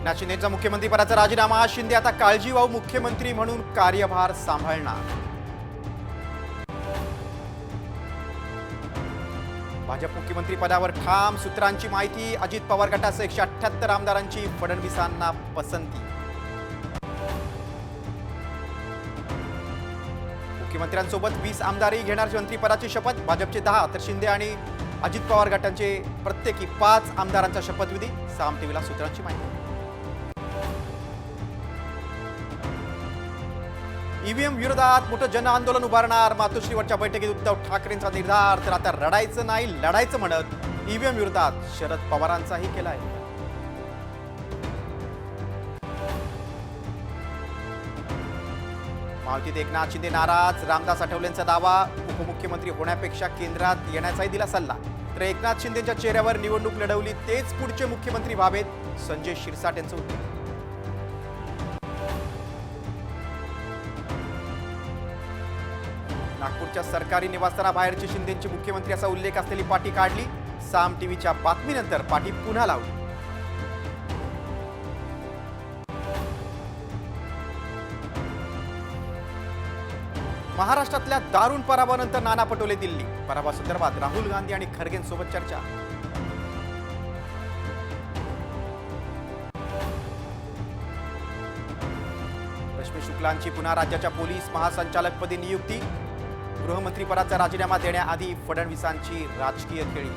एकनाथ शिंदेचा मुख्यमंत्रीपदाचा राजीनामा. शिंदे आता काळजीवाहू मुख्यमंत्री म्हणून कार्यभार सांभाळणार. भाजप मुख्यमंत्री पदावर ठाम. सूत्रांची माहिती. अजित पवार गटासह 178 आमदारांची फडणवीसांना पसंती. मुख्यमंत्र्यांसोबत 20 आमदारही घेणार मंत्रिपदाची शपथ. भाजपचे 10 तर शिंदे आणि अजित पवार गटांचे प्रत्येकी 5 आमदारांचा शपथविधी. साम टीव्हीला सूत्रांची माहिती. ईव्हीएम विरोधात मोठं जन आंदोलन उभारणार. मातोश्रीवरच्या बैठकीत उद्धव ठाकरेंचा निर्धार. तर आता रडायचं नाही लढायचं म्हणत ईव्हीएम विरोधात शरद पवारांचाही केलाय. महायुतीत एकनाथ शिंदे नाराज. रामदास आठवलेंचा दावा. उपमुख्यमंत्री होण्यापेक्षा केंद्रात येण्याचाही दिला सल्ला. तर एकनाथ शिंदेच्या चेहऱ्यावर निवडणूक लढवली तेच पुढचे मुख्यमंत्री व्हावेत. संजय शिरसाट यांचं उत्तर. नागपूरच्या सरकारी निवासस्थानाबाहेरची शिंदेची मुख्यमंत्री असा उल्लेख असलेली पाटी काढली. साम टीव्हीच्या बातमीनंतर पाटी पुन्हा लावली. महाराष्ट्रातल्या दारुण पराभवानंतर नाना पटोले दिल्ली. पराभवासंदर्भात राहुल गांधी आणि खरगेंसोबत चर्चा. रश्मी शुक्लांची पुन्हा राज्याच्या पोलीस महासंचालकपदी नियुक्ती. गृहमंत्रीपदाचा राजीनामा देण्याआधी फडणवीसांची राजकीय खेळी.